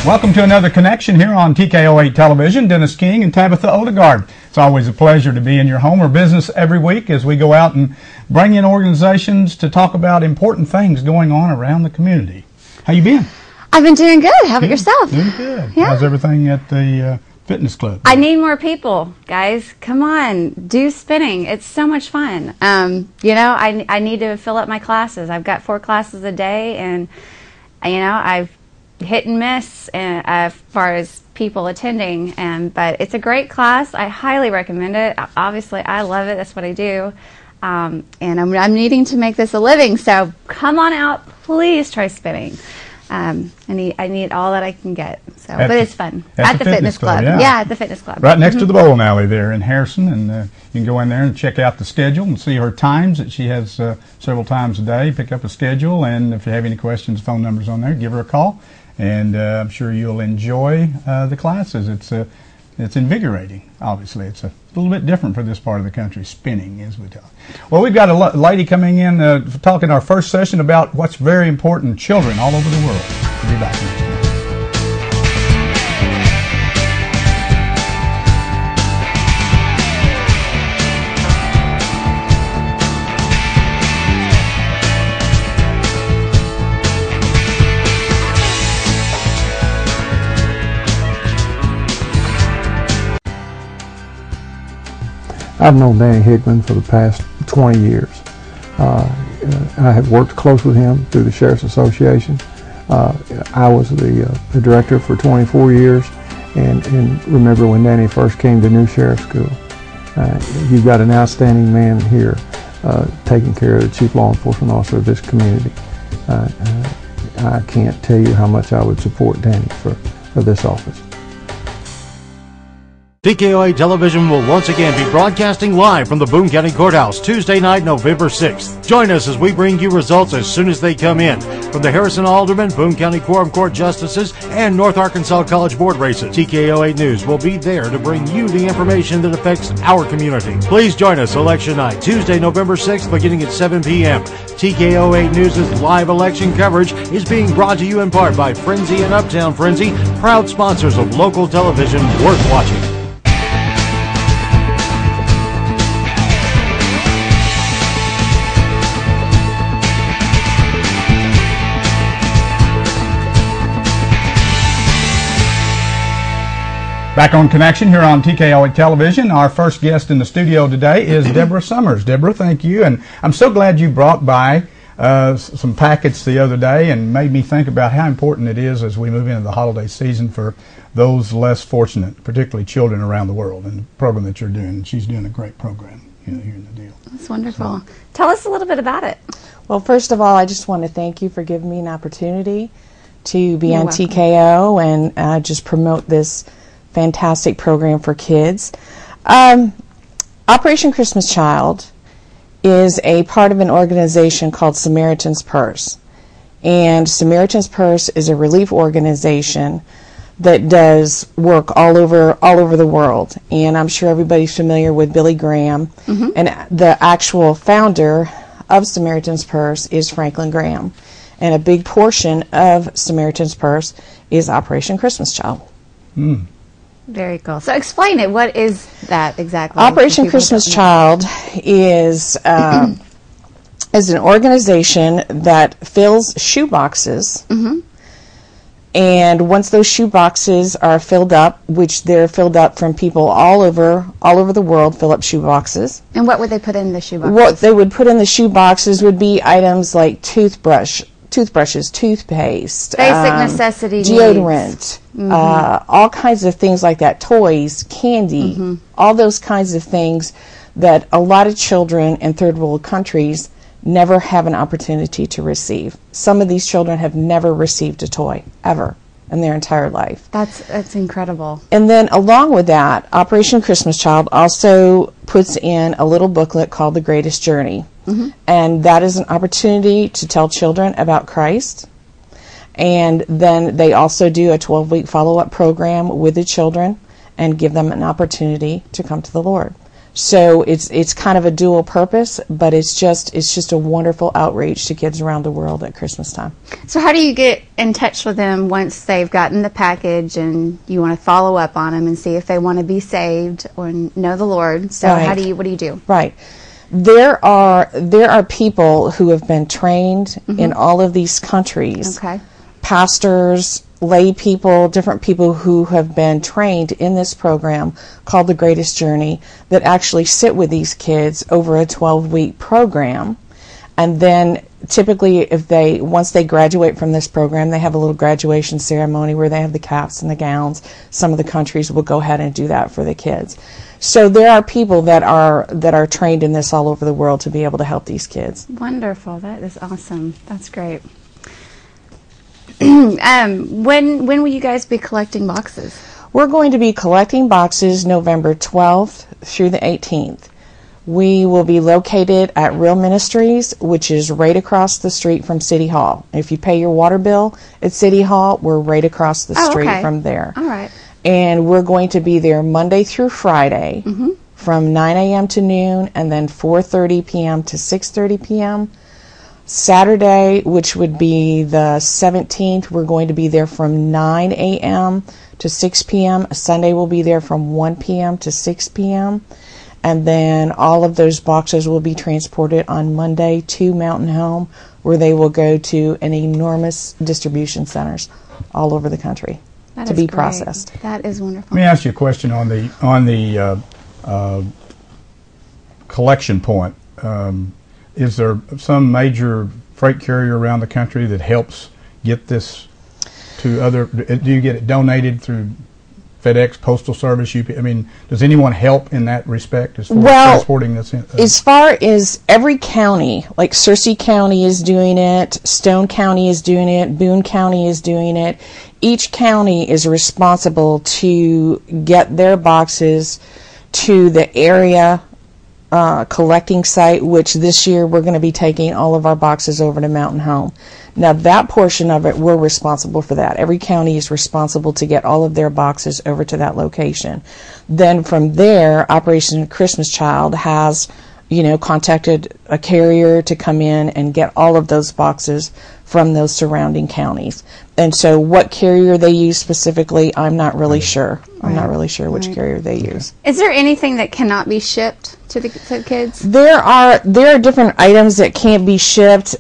Welcome to another connection here on TKO8 Television. Dennis King and Tabitha Odegaard. It's always a pleasure to be in your home or business every week as we go out and bring in organizations to talk about important things going on around the community. How you been? I've been doing good. How about yourself? Doing good. Yeah. How's everything at the fitness club? I need more people, guys. Come on, do spinning. It's so much fun. You know, I need to fill up my classes. I've got 4 classes a day, and you know, I've hit and miss as far as people attending, but it's a great class. I highly recommend it. Obviously, I love it. That's what I do, and I'm needing to make this a living. So come on out, please try spinning. I need all that I can get. So, but it's fun at the fitness club. Yeah, at the fitness club. Right next to the bowling alley there in Harrison, and you can go in there and check out the schedule and see her times that she has several times a day. Pick up a schedule, and if you have any questions, phone numbers on there. Give her a call. And I'm sure you'll enjoy the classes. It's invigorating, obviously. It's a little bit different for this part of the country, spinning, as we talk. Well, we've got a lady coming in talking our first session about what's very important to children all over the world. We'll be back next time. I've known Danny Hickman for the past 20 years. I have worked close with him through the Sheriff's Association. I was the director for 24 years, and remember when Danny first came to New Sheriff School. You've got an outstanding man here taking care of the chief law enforcement officer of this community. I can't tell you how much I would support Danny for this office. TKO8 Television will once again be broadcasting live from the Boone County Courthouse Tuesday night, November 6th. Join us as we bring you results as soon as they come in from the Harrison Alderman, Boone County Quorum Court Justices, and North Arkansas College Board races. TKO8 News will be there to bring you the information that affects our community. Please join us election night, Tuesday, November 6th, beginning at 7 p.m. TKO8 News' live election coverage is being brought to you in part by Frenzy and Uptown Frenzy, proud sponsors of local television worth watching. Back on Connection here on TKO8 Television. Our first guest in the studio today is Deborah Summers. Deborah, thank you. And I'm so glad you brought by some packets the other day and made me think about how important it is as we move into the holiday season for those less fortunate, particularly children around the world, and the program that you're doing. She's doing a great program here in the deal. That's wonderful. So, tell us a little bit about it. Well, first of all, I just want to thank you for giving me an opportunity to be on TKO and just promote this fantastic program for kids. Operation Christmas Child is a part of an organization called Samaritan's Purse. And Samaritan's Purse is a relief organization that does work all over the world. And I'm sure everybody's familiar with Billy Graham. Mm-hmm. And the actual founder of Samaritan's Purse is Franklin Graham. And a big portion of Samaritan's Purse is Operation Christmas Child. Mm. Very cool. So explain it. What is that exactly? Operation Christmas Child is an organization that fills shoe boxes. Mm-hmm. And once those shoe boxes are filled up, which they're filled up from people all over the world, fill up shoe boxes. And what would they put in the shoe boxes? What they would put in the shoe boxes would be items like toothbrushes, toothpaste, basic necessity deodorant, all kinds of things like that, toys, candy, all those kinds of things that a lot of children in third world countries never have an opportunity to receive. Some of these children have never received a toy, ever, in their entire life. That's incredible. And then along with that, Operation Christmas Child also puts in a little booklet called The Greatest Journey. Mm-hmm. And that is an opportunity to tell children about Christ. And then they also do a 12-week follow-up program with the children and give them an opportunity to come to the Lord. So it's kind of a dual purpose, but it's just a wonderful outreach to kids around the world at Christmas time. So how do you get in touch with them once they've gotten the package and you want to follow up on them and see if they want to be saved or know the Lord? So Right. what do you do? Right. There are people who have been trained in all of these countries. Okay. Pastors, lay people, different people who have been trained in this program called The Greatest Journey that actually sit with these kids over a 12-week program. And then typically once they graduate from this program, they have a little graduation ceremony where they have the caps and the gowns. Some of the countries will go ahead and do that for the kids. So there are people that are trained in this all over the world to be able to help these kids. Wonderful. That is awesome. That's great. When will you guys be collecting boxes? We're going to be collecting boxes November 12th through the 18th. We will be located at Real Ministries, which is right across the street from City Hall. If you pay your water bill at City Hall, we're right across the street from there. All right. And we're going to be there Monday through Friday from 9 a.m. to noon, and then 4:30 p.m. to 6:30 p.m. Saturday, which would be the 17th, we're going to be there from 9 a.m. to 6 p.m. Sunday we'll be there from 1 p.m. to 6 p.m. And then all of those boxes will be transported on Monday to Mountain Home, where they will go to an enormous distribution centers all over the country to be processed. That is wonderful. Let me ask you a question on the collection point. Is there some major freight carrier around the country that helps get this to other? Do you get it donated through FedEx, Postal Service, UP? I mean, does anyone help in that respect as far as transporting this in? As far as every county, like Searcy County is doing it, Stone County is doing it, Boone County is doing it. Each county is responsible to get their boxes to the area collecting site, which this year we're going to be taking all of our boxes over to Mountain Home. Now that portion of it, we're responsible for that. Every county is responsible to get all of their boxes over to that location. Then from there, Operation Christmas Child has, contacted a carrier to come in and get all of those boxes from those surrounding counties. And so what carrier they use specifically, I'm not really sure. I'm not really sure which carrier they use. Is there anything that cannot be shipped to the kids? There are different items that can't be shipped.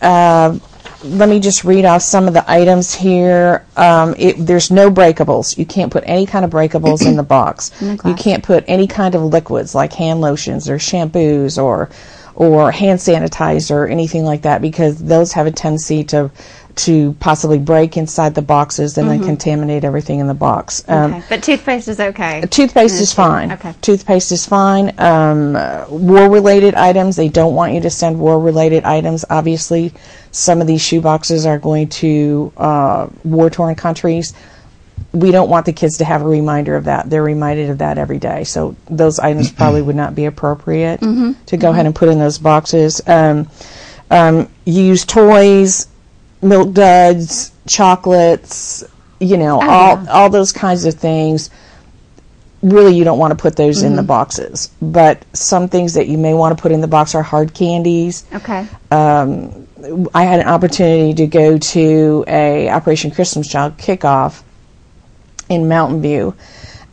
Let me just read off some of the items here. There's no breakables. You can't put any kind of breakables in the box. You can't put any kind of liquids like hand lotions or shampoos or hand sanitizer or anything like that, because those have a tendency to possibly break inside the boxes and then contaminate everything in the box. Okay. But toothpaste is okay? Toothpaste is fine. Okay. Toothpaste is fine. War-related items, they don't want you to send war-related items. Obviously, some of these shoe boxes are going to war-torn countries. We don't want the kids to have a reminder of that. They're reminded of that every day. So those items probably would not be appropriate to go ahead and put in those boxes. Use toys, milk duds, chocolates, all those kinds of things. Really, you don't want to put those in the boxes. But some things that you may want to put in the box are hard candies. Okay. I had an opportunity to go to a Operation Christmas Child kickoff in Mountain View,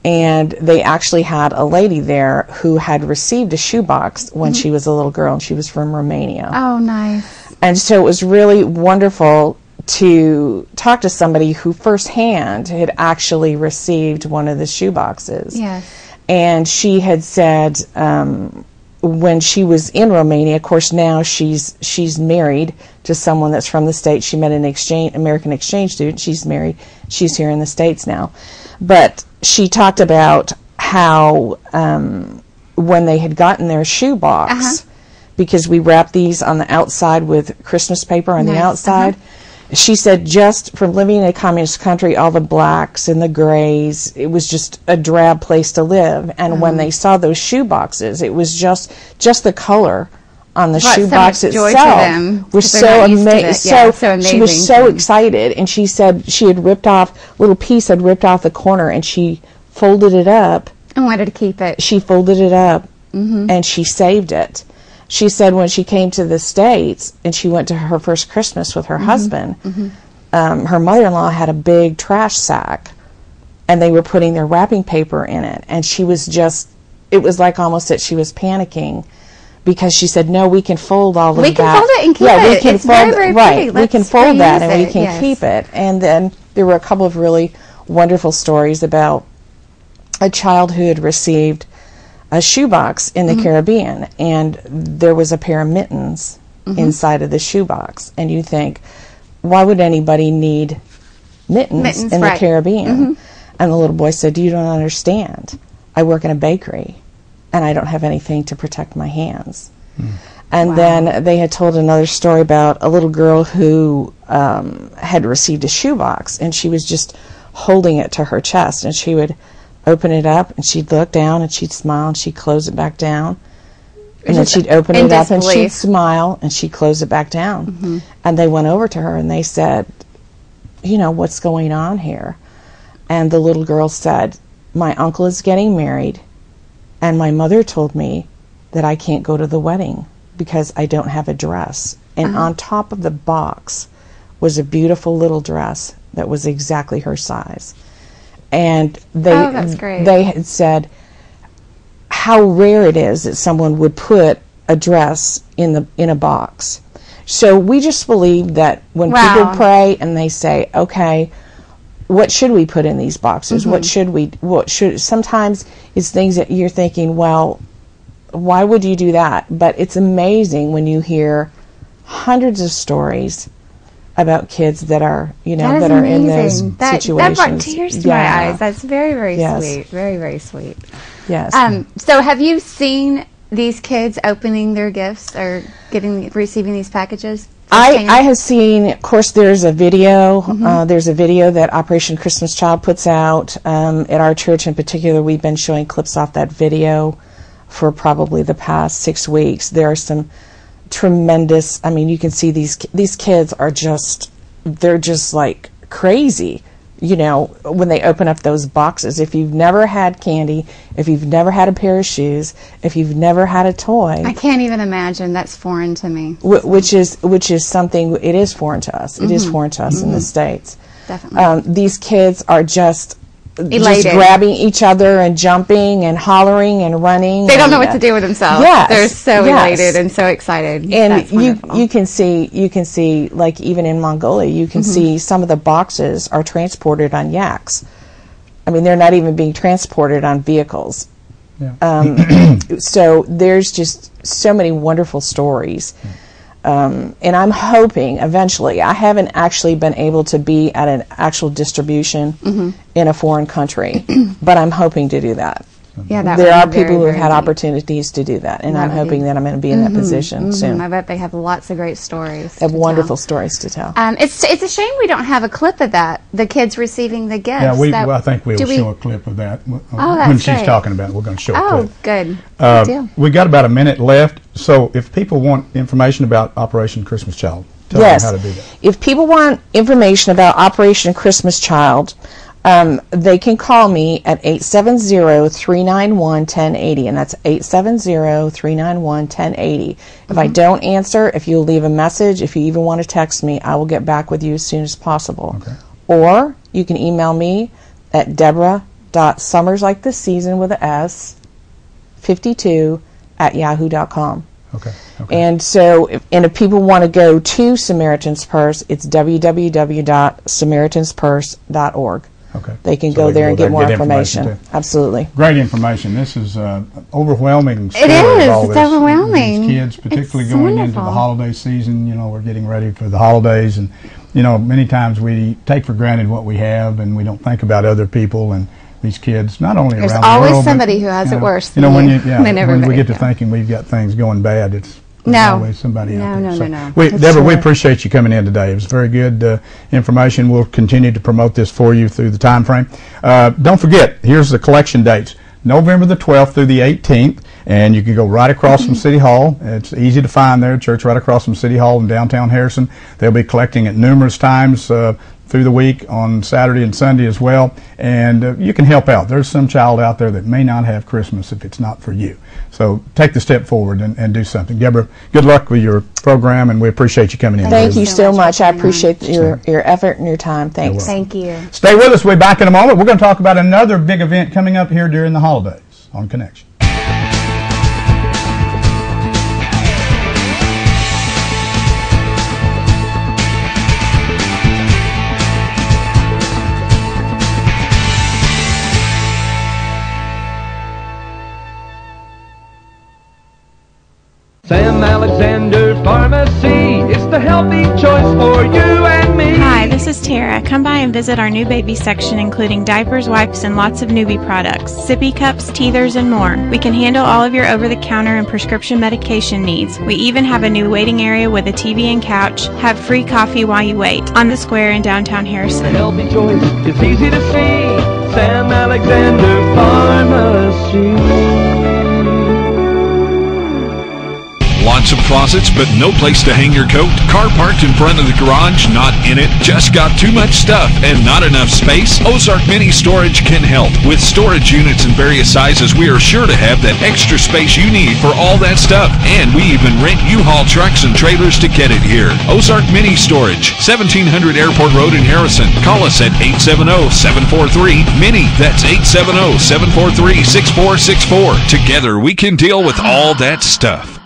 and they actually had a lady there who had received a shoebox when she was a little girl, and she was from Romania. Oh, nice. And so it was really wonderful to talk to somebody who firsthand had actually received one of the shoeboxes. Yes. And she had said when she was in Romania, of course now she's married to someone that's from the States. She met an American exchange student. She's married. She's here in the States now. But she talked about how when they had gotten their shoebox, because we wrapped these on the outside with Christmas paper on the outside, she said just from living in a communist country, all the blacks and the grays, it was just a drab place to live. And when they saw those shoe boxes, it was just the color on the shoe box itself was so amazing. She was so excited, and she said she had ripped off the corner, and she folded it up. I wanted to keep it. She folded it up and she saved it. She said when she came to the States and she went to her first Christmas with her husband, her mother-in-law had a big trash sack, and they were putting their wrapping paper in it, and she was just, it was like almost that she was panicking, because she said, no, we can fold all of that. We can fold it and keep it. We can it's fold very, very right. pretty. We can Let's fold that reuse and we it. can keep it. And then there were a couple of really wonderful stories about a child who had received a shoebox in the Caribbean, and there was a pair of mittens inside of the shoebox. And you think, why would anybody need mittens in the Caribbean? And the little boy said, you don't understand. I work in a bakery, and I don't have anything to protect my hands. And then they had told another story about a little girl who had received a shoebox, and she was just holding it to her chest, and she would open it up, and she'd look down, and she'd smile, and she'd close it back down. And then she'd open it up, and she'd smile, and she'd close it back down. And they went over to her, and they said, you know, what's going on here? And the little girl said, my uncle is getting married, and my mother told me that I can't go to the wedding because I don't have a dress. And on top of the box was a beautiful little dress that was exactly her size. And that's great. They had said how rare it is that someone would put a dress in a box. So we just believe that when people pray and they say, okay, what should we put in these boxes? What should sometimes it's things that you're thinking, well, why would you do that? But it's amazing when you hear hundreds of stories about kids that are, you know, that are in those situations. That brought tears to my eyes. That's very, very sweet. Very, very sweet. Yes. So have you seen these kids opening their gifts or receiving these packages? I have seen, of course, there's a video. There's a video that Operation Christmas Child puts out. At our church in particular, we've been showing clips off that video for probably the past 6 weeks. There are some tremendous, I mean, you can see these kids are just, they're just like crazy, you know, when they open up those boxes. If you've never had candy, if you've never had a pair of shoes, if you've never had a toy. I can't even imagine. That's foreign to me. Which is something, it is foreign to us. It is foreign to us in the States. Definitely. These kids are just elated, just grabbing each other and jumping and hollering and running. They don't know what to do with themselves. Yes, they're so elated and so excited. And you can see like even in Mongolia, you can see some of the boxes are transported on yaks. I mean, they're not even being transported on vehicles. Yeah. So there's just so many wonderful stories. And I'm hoping eventually, I haven't actually been able to be at an actual distribution in a foreign country, but I'm hoping to do that. Yeah, there are people who have had opportunities to do that, and I'm hoping that I'm going to be in that position soon. I bet they have lots of great stories. They have wonderful stories to tell. It's a shame we don't have a clip of that, the kids receiving the gifts. Yeah, I think we'll show a clip of that that's when she's great. talking about it. We're going to show a clip. Oh, good. Good deal. We got about a minute left, so if people want information about Operation Christmas Child, tell them how to do that. If people want information about Operation Christmas Child, they can call me at 870-391-1080, and that's 870-391-1080. If I don't answer, if you'll leave a message, if you even want to text me, I will get back with you as soon as possible. Okay. Or you can email me at Deborah.Summers, like the season with an S, 52@yahoo.com. Okay. And so, if people want to go to Samaritan's Purse, it's www.samaritanspurse.org. Okay. They can go there and get more information. Absolutely. Great information. This is overwhelming story. It is. All It's this, overwhelming. These kids, particularly It's going wonderful. into the holiday season. You know, we're getting ready for the holidays, and you know, many times we take for granted what we have, and we don't think about other people and these kids. Not only There's around the always world, somebody but, who has it worse You know, than when we get to thinking we've got things going bad, it's always somebody out there. No. Deborah, we appreciate you coming in today. It was very good information. We'll continue to promote this for you through the time frame. Don't forget, here's the collection dates. November the 12th through the 18th, and you can go right across from City Hall. It's easy to find there, church right across from City Hall in downtown Harrison. They'll be collecting at numerous times through the week on Saturday and Sunday as well, and you can help out. There's some child out there that may not have Christmas if it's not for you. So take the step forward and do something. Deborah, good luck with your program, and we appreciate you coming in. Thank you so much. I appreciate your effort and your time. Thanks. Thank you. Stay with us. We'll be back in a moment. We're going to talk about another big event coming up here during the holidays on Connection. Sam Alexander Pharmacy, it's the healthy choice for you and me. Hi, this is Tara. Come by and visit our new baby section, including diapers, wipes, and lots of newbie products, sippy cups, teethers, and more. We can handle all of your over-the-counter and prescription medication needs. We even have a new waiting area with a TV and couch. Have free coffee while you wait on the square in downtown Harrison. The healthy choice is easy to see. Sam Alexander Pharmacy. Lots of closets, but no place to hang your coat. Car parked in front of the garage, not in it. Just got too much stuff and not enough space? Ozark Mini Storage can help. With storage units in various sizes, we are sure to have that extra space you need for all that stuff. And we even rent U-Haul trucks and trailers to get it here. Ozark Mini Storage, 1700 Airport Road in Harrison. Call us at 870-743-MINI. That's 870-743-6464. Together we can deal with all that stuff.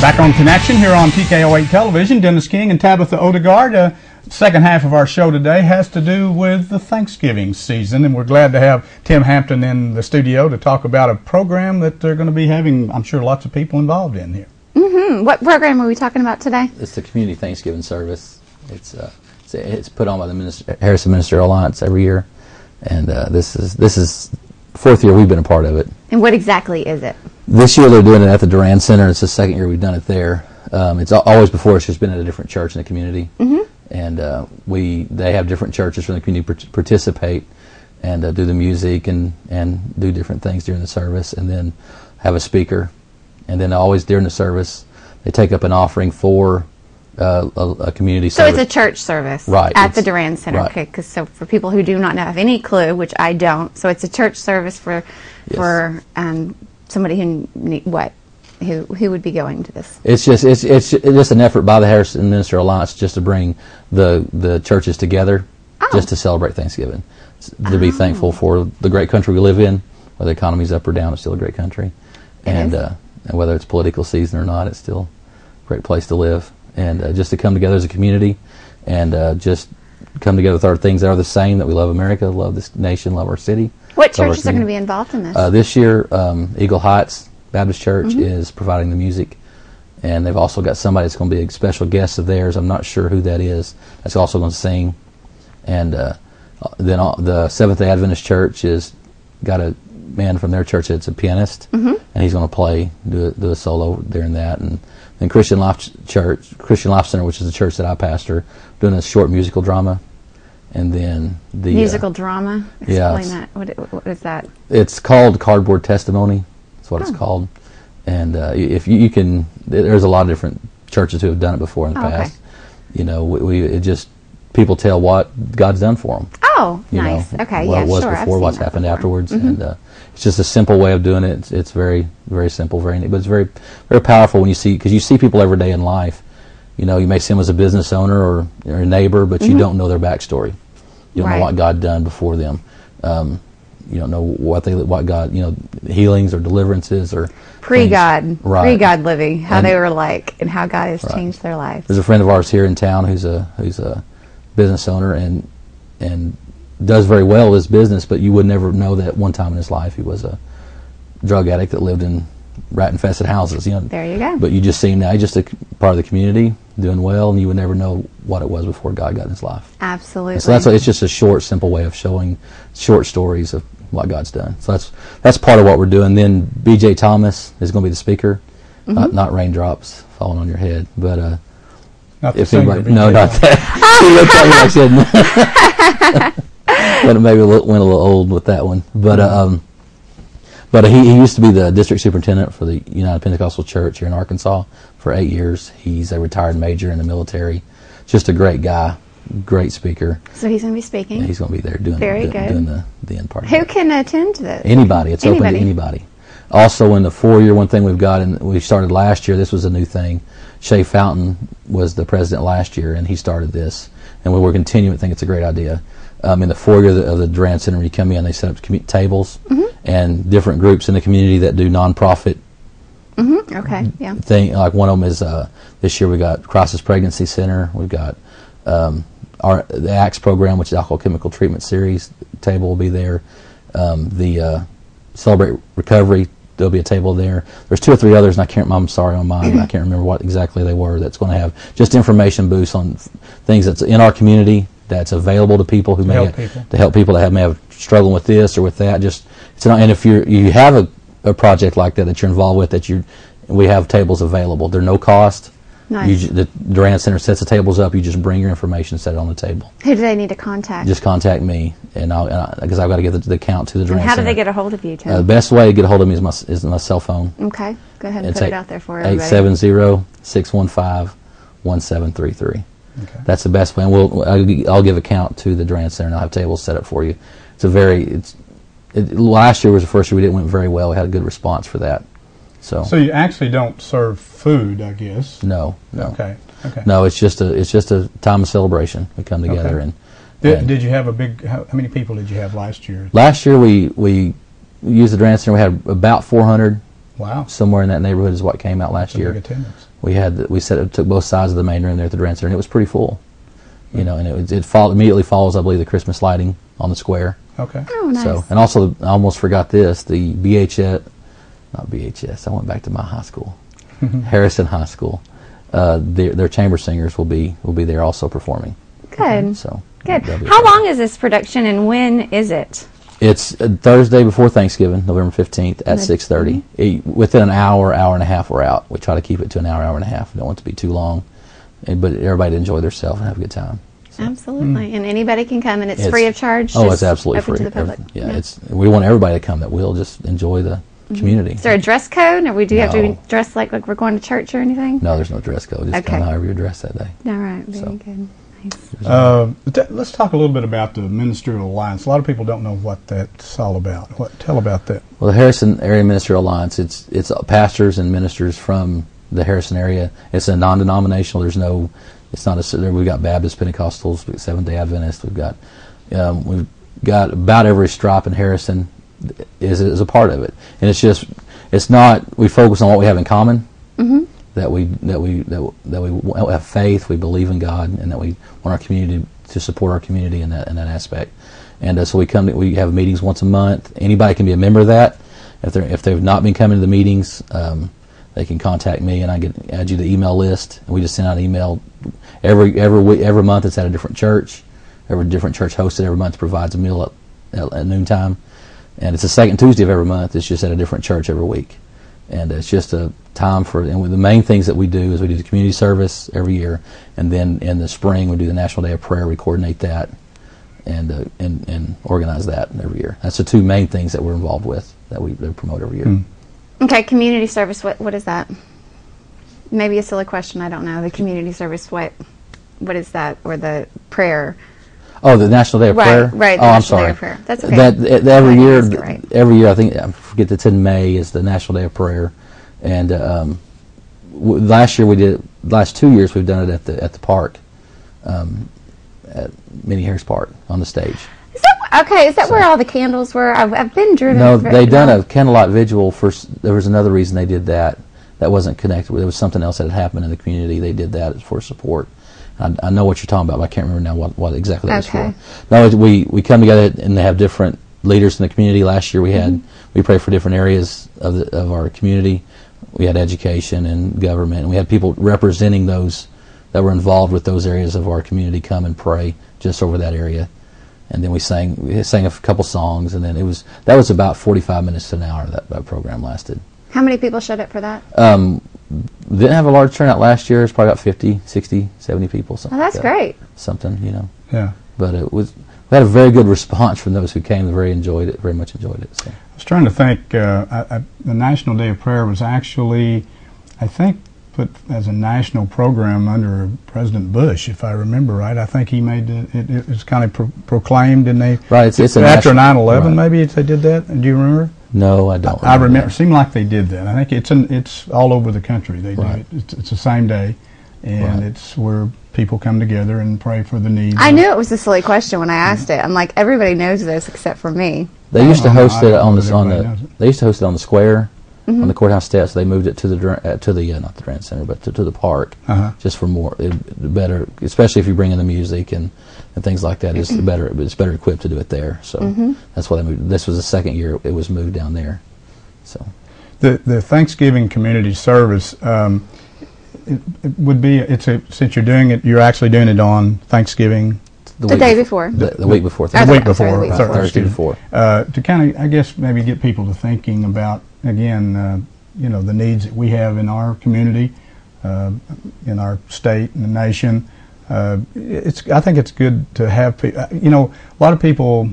Back on Connection here on TKO8 Television. Dennis King and Tabitha Odegaard. Second half of our show today has to do with the Thanksgiving season, and we're glad to have Tim Hampton in the studio to talk about a program that they're going to be having, I'm sure, lots of people involved in here. Mm-hmm. What program are we talking about today? It's the Community Thanksgiving Service. It's put on by the Harrison Ministerial Alliance every year, and this is fourth year we've been a part of it. And what exactly is it? This year they're doing it at the Duran Center. It's the second year we've done it there. It's always before it's just been at a different church in the community, and they have different churches from the community participate and do the music and do different things during the service, and then have a speaker, and then always during the service they take up an offering for a community service. So it's a church service, right, at the Duran Center. Right. Okay, because so for people who do not have any clue, which I don't, so it's a church service for somebody who who would be going to this. It's just an effort by the Harrison Ministerial Alliance just to bring the churches together, just to celebrate Thanksgiving, to be thankful for the great country we live in. Whether the economy's up or down, it's still a great country, and whether it's political season or not, it's still a great place to live. And just to come together as a community, and just come together with our things that are the same, that we love America, love this nation, love our city. What churches are going to be involved in this? This year, Eagle Heights Baptist Church is providing the music, and they've also got somebody that's going to be a special guest of theirs. I'm not sure who that is. That's also going to sing. And then the Seventh-day Adventist Church has got a man from their church that's a pianist, and he's going to play, do a solo during that. And then Christian Life Center, which is the church that I pastor, doing a short musical drama. And then the musical drama. Explain that. What is that? It's called Cardboard Testimony. That's what it's called. And if you can, there's a lot of different churches who have done it before in the past. You know, it just people tell what God's done for them. Oh, you nice. know, Okay, what it was before, what's happened afterwards, and it's just a simple way of doing it. It's very, very simple, very neat, but it's very, very powerful when you see, because you see people every day in life. You know, you may see them as a business owner or a neighbor, but you don't know their backstory. You don't know what God done before them. You don't know what God, healings or deliverances or pre-God, pre-God living, how they were like, and how God has changed their lives. There's a friend of ours here in town who's a business owner and does very well with his business, but you would never know that one time in his life he was a drug addict that lived in rat-infested houses. There you go. But you just see him now, he's just a part of the community, doing well, and you would never know what it was before God got in his life. Absolutely. And so it's just a short, simple way of showing short stories of what God's done. So that's part of what we're doing. Then B.J. Thomas is going to be the speaker, not raindrops falling on your head, but not the if singer, anybody, no, not that. He looked at me like I said, but maybe went a little old with that one. But But he used to be the district superintendent for the United Pentecostal Church here in Arkansas for 8 years. He's a retired major in the military. Just a great guy, great speaker. So he's going to be speaking. Yeah, he's going to be there doing the end part. Who can attend this? Anybody. It's open to anybody. Also, in the 4-year, one thing we've got, and we started last year, this was a new thing. Shay Fountain was the president last year, and he started this. And we were continuing. I think it's a great idea. In the 4-year of the Durant Center, you come in, they set up tables and different groups in the community that do nonprofit Okay, yeah. thing. Like one of them is this year we got Crisis Pregnancy Center. We've got the ACTS program, which is Alcohol Chemical Treatment Series. Table will be there. The Celebrate Recovery, there'll be a table there. There's 2 or 3 others, and I'm sorry on mine. I can't remember what exactly they were. That's going to have just information booths on things that's in our community that's available to people who may help people that may have struggling with this or with that. And if you have a project like that you're involved with, we have tables available. They're no cost. Nice. The Durant Center sets the tables up. You just bring your information, set it on the table. Who do they need to contact? Just contact me, and because I've got to give the account to the Durant Center. How do Center. they get a hold of you, Tim? The best way to get a hold of me is my cell phone. Okay, go ahead and put it out there for everybody. 870-615-1733. Okay. That's the best way. And I'll give account to the Durant Center, and I'll have tables set up for you. Last year was the first year went very well. We had a good response for that. So you actually don't serve food, I guess. No. Okay. No, it's just a time of celebration. We come together and. Did you have a big? How many people did you have last year? Last year we used the Durant Center. We had about 400. Wow. Somewhere in that neighborhood is what came out last year. Big attendance. We took both sides of the main room there at the Durant Center, and it was pretty full. And it immediately follows, I believe, the Christmas lighting on the square. Okay. Oh, nice. So, and also, I almost forgot this: the not BHS. I went back to my high school, Harrison High School. Their chamber singers will be there also performing. Good. So good. How long is this production, and when is it? It's Thursday before Thanksgiving, November 15th at 6:30. Within an hour and a half, we're out. We try to keep it to an hour and a half. We don't want it to be too long, but everybody to enjoy themselves and have a good time. So. Absolutely, and anybody can come, and it's free of charge. Oh, it's absolutely free. To the public. We want everybody to come that will just enjoy the community. Is there a dress code, or do you have to dress like we're going to church or anything? No, there's no dress code. Just come however you dress that day. All right, very good. Let's talk a little bit about the Ministerial Alliance. A lot of people don't know what that's all about. Tell about that. Well, the Harrison Area Ministerial Alliance, it's pastors and ministers from the Harrison area. It's a non-denominational. We've got Baptist, Pentecostals, we've got Seventh-day Adventists. We've got about every stripe in Harrison is a part of it. And it's not. We focus on what we have in common. Mm-hmm. That we have faith, we believe in God, and that we want our community to support our community in that aspect. And so we have meetings once a month. Anybody can be a member of that. If they've not been coming to the meetings, they can contact me, and I can add you to the email list. And we just send out an email every month. It's at a different church. Every different church hosted every month provides a meal at noontime, and it's the second Tuesday of every month. It's just at a different church every week. And it's just a time and the main things that we do is we do the community service every year, and then in the spring we do the National Day of Prayer. We coordinate that and organize that every year. That's the 2 main things that we're involved with that we promote every year. Okay, community service. What is that? Maybe a silly question. I don't know. The community service. What is that? Or the prayer? Oh, the National Day of Prayer. Right. Oh, I'm sorry. Day of Prayer. That's okay. Every year, I think I forget it's in May is the National Day of Prayer, and last 2 years we've done it at the park, at Minnie Harris Park on the stage. Is that where all the candles were? I've been driven. No, they done a candlelight vigil first. There was another reason they did that. That wasn't connected. There was something else that had happened in the community. They did that for support. I know what you're talking about, but I can't remember now what exactly that was for. No, we come together and they have different leaders in the community. Last year we prayed for different areas of our community. We had education and government, and we had people representing those that were involved with those areas of our community come and pray just over that area. And then we sang a couple songs, and then that was about 45 minutes to an hour that program lasted. How many people showed up for that? Didn't have a large turnout last year. It's probably about 50, 60, 70 people. Oh, that's great. Something, Yeah. But it was we had a very good response from those who came. They very much enjoyed it. So. I was trying to think. The National Day of Prayer was actually, I think, put as a national program under President Bush, if I remember right. I think he made it was kind of proclaimed, and they right. It's after 9/11, right. Maybe they did that. Do you remember? No, I don't. I remember. It seemed like they did that. I think it's all over the country. They right. do it. It's the same day, and right. it's where people come together and pray for the needs. I knew it was a silly question when I asked it. I'm like, everybody knows this except for me. They used to host it on They used to host it on the square, Mm-hmm. on the courthouse steps. They moved it to the not the Grand Center, but to the park, just for more better, especially if you bring in the music and things like that. It's better. It's better equipped to do it there. So that's why they moved. This was the second year it was moved down there. So the Thanksgiving community service. It would be. Since you're doing it, you're actually doing it on Thanksgiving. The day before. The week before. The week before. Thursday before. To kind of, I guess, maybe get people to thinking about, again, the needs that we have in our community, in our state and the nation. I think it's good to have people. A lot of people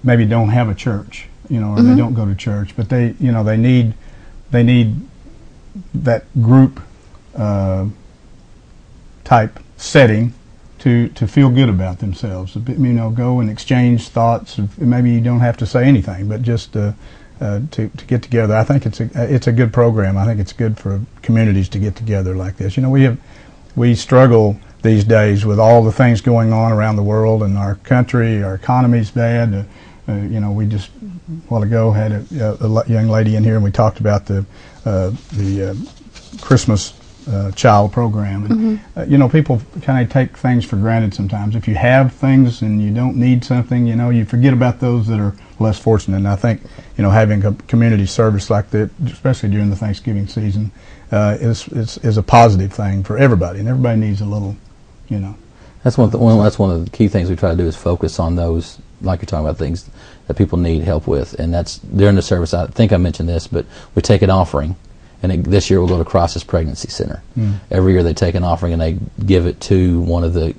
maybe don't have a church, or they don't go to church, but they need that group type setting to feel good about themselves. Go and exchange thoughts. Maybe you don't have to say anything, but just to get together. I think it's a good program. I think it's good for communities to get together like this. We struggle these days with all the things going on around the world and our country. Our economy's bad. We just a while ago had a young lady in here, and we talked about the Christmas child program. And, people kind of take things for granted sometimes. If you have things and you don't need something, you forget about those that are less fortunate. And I think, having a community service like that, especially during the Thanksgiving season, is a positive thing for everybody. And everybody needs a little, That's one of the key things we try to do is focus on those, like you're talking about, things that people need help with. And that's during the service. I think I mentioned this, but we take an offering. And this year we'll go to Crisis Pregnancy Center. Every year they take an offering and they give it to one of the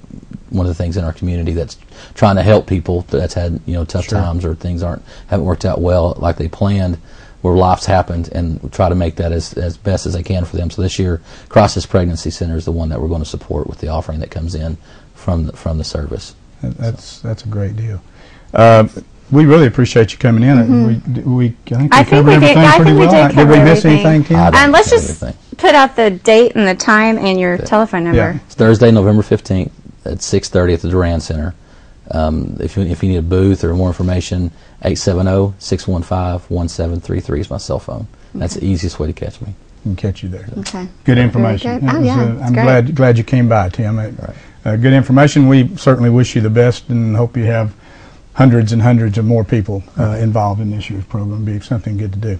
things in our community that's trying to help people that's had tough times or things haven't worked out well like they planned, where life's happened, and we'll try to make that as best as they can for them. So this year, Crisis Pregnancy Center is the one that we're going to support with the offering that comes in from the service. That's a great deal. We really appreciate you coming in. I think we covered everything pretty well. Did we miss anything, Tim? And let's just put out the date and the time and your telephone number. Yeah. It's Thursday, November 15th at 6:30 at the Duran Center. If you need a booth or more information, 870-615-1733 is my cell phone. That's the easiest way to catch me. We can catch you there. Okay. Good information. Good. I'm glad you came by, Tim. Good information. We certainly wish you the best and hope you have hundreds and hundreds of more people involved in this year's program. It'll be something good to do.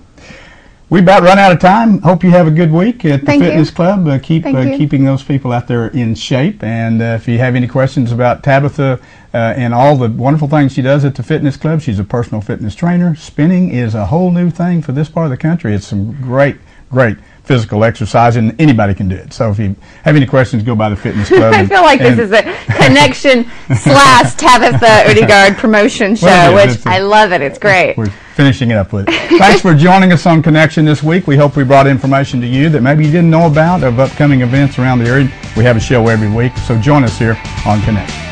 We about run out of time. Hope you have a good week at the Fitness Club. Keeping those people out there in shape. And if you have any questions about Tabitha and all the wonderful things she does at the Fitness Club, she's a personal fitness trainer. Spinning is a whole new thing for this part of the country. It's some great physical exercise, and anybody can do it. So if you have any questions, go by the Fitness Club. I feel like this is a connection / Tabitha Udigard promotion show, which I love it. It's great. We're finishing it up with it. Thanks for joining us on Connection this week. We hope we brought information to you that maybe you didn't know about of upcoming events around the area. We have a show every week, so join us here on Connection.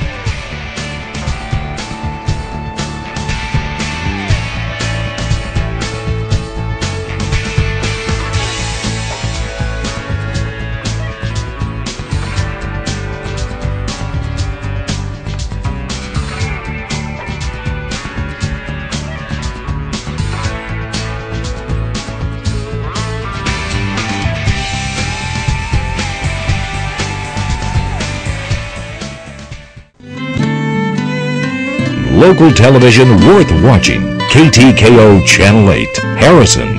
Local television worth watching. KTKO Channel 8, Harrison.